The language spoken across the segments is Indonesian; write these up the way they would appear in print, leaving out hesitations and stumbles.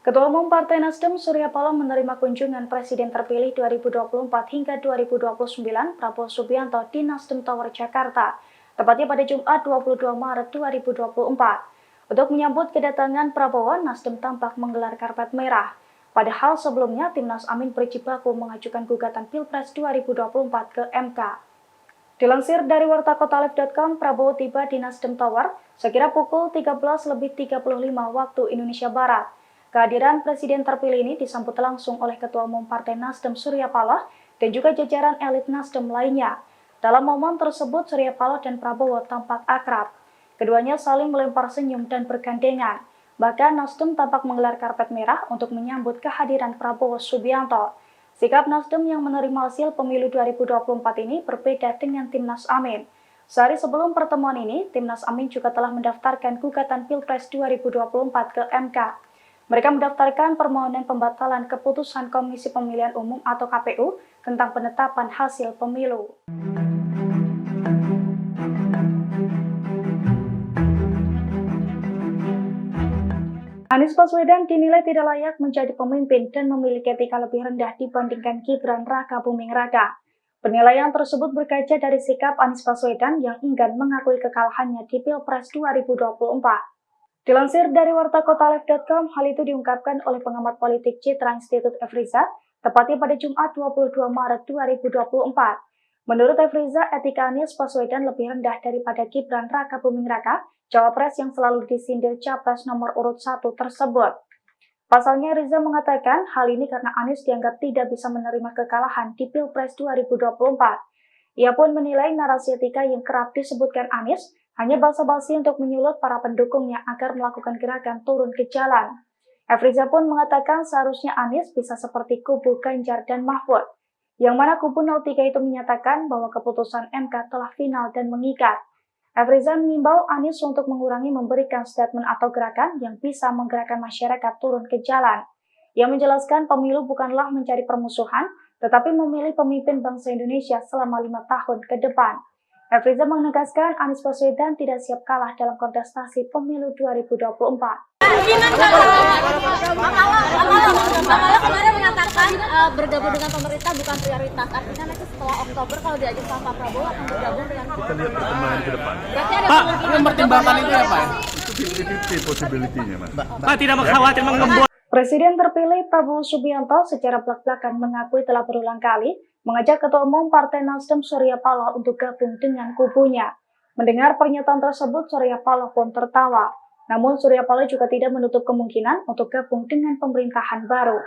Ketua Umum Partai Nasdem Surya Paloh menerima kunjungan Presiden terpilih 2024 hingga 2029 Prabowo Subianto di Nasdem Tower Jakarta, tepatnya pada Jumat 22 Maret 2024. Untuk menyambut kedatangan Prabowo, Nasdem tampak menggelar karpet merah. Padahal sebelumnya Timnas Amin berjibaku mengajukan gugatan Pilpres 2024 ke MK. Dilansir dari wartakotalib.com, Prabowo tiba di Nasdem Tower sekira pukul 13.35 waktu Indonesia Barat. Kehadiran Presiden terpilih ini disambut langsung oleh Ketua Umum Partai Nasdem Surya Paloh dan juga jajaran elit Nasdem lainnya. Dalam momen tersebut, Surya Paloh dan Prabowo tampak akrab. Keduanya saling melempar senyum dan bergandengan. Bahkan Nasdem tampak menggelar karpet merah untuk menyambut kehadiran Prabowo Subianto. Sikap Nasdem yang menerima hasil pemilu 2024 ini berbeda dengan Timnas Amin. Sehari sebelum pertemuan ini, Timnas Amin juga telah mendaftarkan gugatan Pilpres 2024 ke MK. Mereka mendaftarkan permohonan pembatalan keputusan Komisi Pemilihan Umum atau KPU tentang penetapan hasil pemilu. Anies Baswedan dinilai tidak layak menjadi pemimpin dan memiliki etika lebih rendah dibandingkan Gibran Raka Buming Raka. Penilaian tersebut berkaca dari sikap Anies Baswedan yang enggan mengakui kekalahannya di Pilpres 2024. Dilansir dari wartakotalib.com, hal itu diungkapkan oleh pengamat politik Citra Institut Efriza, tepatnya pada Jumat 22 Maret 2024. Menurut Efriza, etika Anies Baswedan lebih rendah daripada Gibran Raka Buming Raka, cawapres yang selalu disindir capres nomor urut 1 tersebut. Pasalnya, Riza mengatakan hal ini karena Anies dianggap tidak bisa menerima kekalahan di Pilpres 2024. Ia pun menilai narasi etika yang kerap disebutkan Anies hanya basa-basi untuk menyulut para pendukungnya agar melakukan gerakan turun ke jalan. Efriza pun mengatakan seharusnya Anies bisa seperti kubu Ganjar dan Mahfud, yang mana kubu 03 itu menyatakan bahwa keputusan MK telah final dan mengikat. Efriza mengimbau Anies untuk mengurangi memberikan statement atau gerakan yang bisa menggerakkan masyarakat turun ke jalan. Ia menjelaskan pemilu bukanlah mencari permusuhan, tetapi memilih pemimpin bangsa Indonesia selama 5 tahun ke depan. Efriza menegaskan Anies Baswedan tidak siap kalah dalam kontestasi pemilu 2024. Bang Ala kemarin mengatakan bergabung dengan pemerintah bukan prioritas. Artinya nanti setelah Oktober kalau diajak sama Pak Prabowo akan bergabung dengan kita lihat perkembangan ke depan. Berarti ada Pak, mempertimbangkan itu ya Pak? Itu 50-50 possibility-nya, Mas. Pak tidak khawatir membuat Presiden terpilih Prabowo Subianto secara belak-belakan mengakui telah berulang kali mengajak Ketua Umum Partai Nasdem Surya Paloh untuk gabung dengan kubunya. Mendengar pernyataan tersebut, Surya Paloh pun tertawa. Namun Surya Paloh juga tidak menutup kemungkinan untuk gabung dengan pemerintahan baru.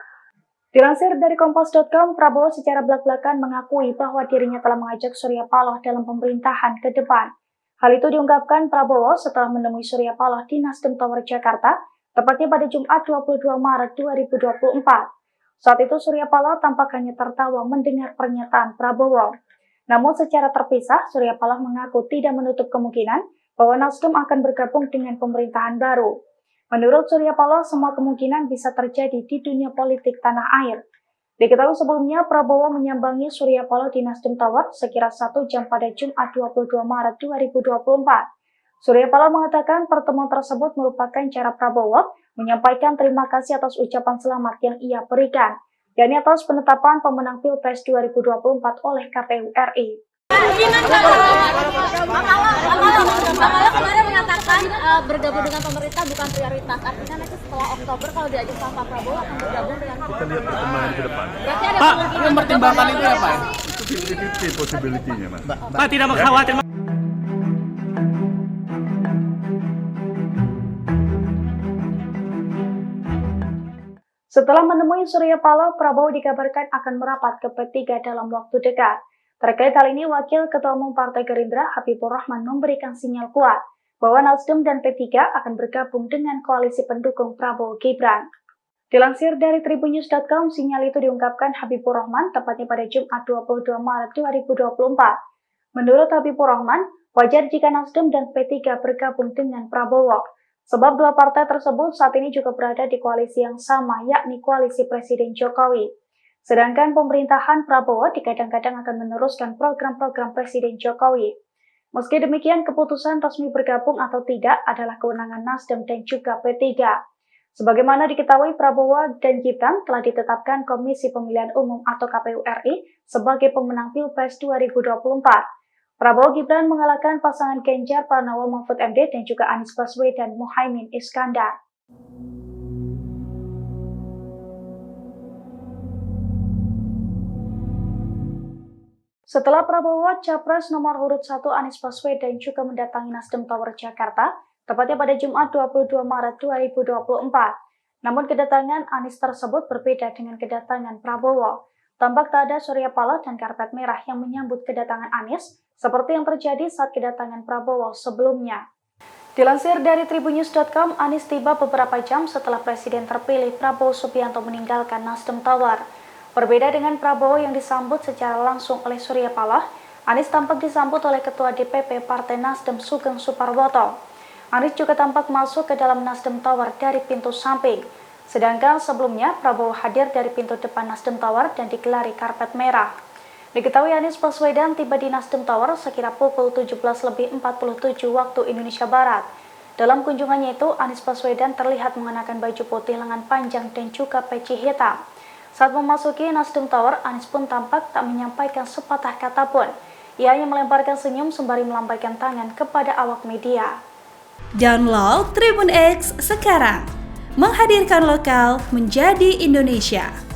Dilansir dari Kompas.com, Prabowo secara belak-belakan mengakui bahwa dirinya telah mengajak Surya Paloh dalam pemerintahan ke depan. Hal itu diungkapkan Prabowo setelah menemui Surya Paloh di Nasdem Tower Jakarta, tepatnya pada Jumat 22 Maret 2024. Saat itu Surya Paloh tampak hanya tertawa mendengar pernyataan Prabowo. Namun secara terpisah, Surya Paloh mengaku tidak menutup kemungkinan bahwa Nasdem akan bergabung dengan pemerintahan baru. Menurut Surya Paloh, semua kemungkinan bisa terjadi di dunia politik tanah air. Diketahui sebelumnya, Prabowo menyambangi Surya Paloh di Nasdem Tower sekira 1 jam pada Jumat 22 Maret 2024. Surya Paloh mengatakan pertemuan tersebut merupakan cara Prabowo menyampaikan terima kasih atas ucapan selamat yang ia berikan, yakni atas penetapan pemenang Pilpres 2024 oleh KPU RI. Bang Ala kemarin mengatakan bergabung dengan pemerintah bukan prioritas. Artinya nanti setelah Oktober kalau diajak sama Pak Prabowo akan bergabung dengan Kita lihat perkembangan ke depan. Berarti ada Pak, mempertimbangkan itu ya Pak? Itu 50-50 possibility-nya, Mas. Pak tidak khawatir Setelah menemui Surya Paloh, Prabowo dikabarkan akan merapat ke P3 dalam waktu dekat. Terkait hal ini, Wakil Ketua Umum Partai Gerindra Habibur Rahman memberikan sinyal kuat bahwa Nasdem dan P3 akan bergabung dengan koalisi pendukung Prabowo Gibran. Dilansir dari tribunnews.com, sinyal itu diungkapkan Habibur Rahman tepatnya pada Jumat 22 Maret 2024. Menurut Habibur Rahman, wajar jika Nasdem dan P3 bergabung dengan Prabowo. Sebab dua partai tersebut saat ini juga berada di koalisi yang sama, yakni koalisi Presiden Jokowi. Sedangkan pemerintahan Prabowo dikadang-kadang akan meneruskan program-program Presiden Jokowi. Meski demikian, keputusan resmi bergabung atau tidak adalah kewenangan Nasdem dan juga P3. Sebagaimana diketahui, Prabowo dan Gibran telah ditetapkan Komisi Pemilihan Umum atau KPU RI sebagai pemenang Pilpres 2024. Prabowo Gibran mengalahkan pasangan Ganjar Pranowo Mahfud MD dan juga Anies Baswedan Muhaimin Iskandar. Setelah Prabowo, Capres nomor urut 1 Anies Baswedan juga mendatangi Nasdem Tower Jakarta, tepatnya pada Jumat 22 Maret 2024. Namun kedatangan Anies tersebut berbeda dengan kedatangan Prabowo. Tampak tak ada surya paloh dan karpet merah yang menyambut kedatangan Anies, seperti yang terjadi saat kedatangan Prabowo sebelumnya. Dilansir dari tribunnews.com, Anies tiba beberapa jam setelah Presiden terpilih Prabowo Subianto meninggalkan Nasdem Tower. Berbeda dengan Prabowo yang disambut secara langsung oleh surya paloh, Anies tampak disambut oleh Ketua DPP Partai Nasdem Sugeng Suparwoto. Anies juga tampak masuk ke dalam Nasdem Tower dari pintu samping. Sedangkan sebelumnya Prabowo hadir dari pintu depan Nasdem Tower dan digelari karpet merah. Diketahui Anies Baswedan tiba di Nasdem Tower sekira pukul 17.47 waktu Indonesia Barat. Dalam kunjungannya itu, Anies Baswedan terlihat mengenakan baju putih lengan panjang dan juga peci hitam. Saat memasuki Nasdem Tower, Anies pun tampak tak menyampaikan sepatah kata pun. Ia hanya melemparkan senyum sembari melambaikan tangan kepada awak media. Download Tribun X sekarang, menghadirkan lokal menjadi Indonesia.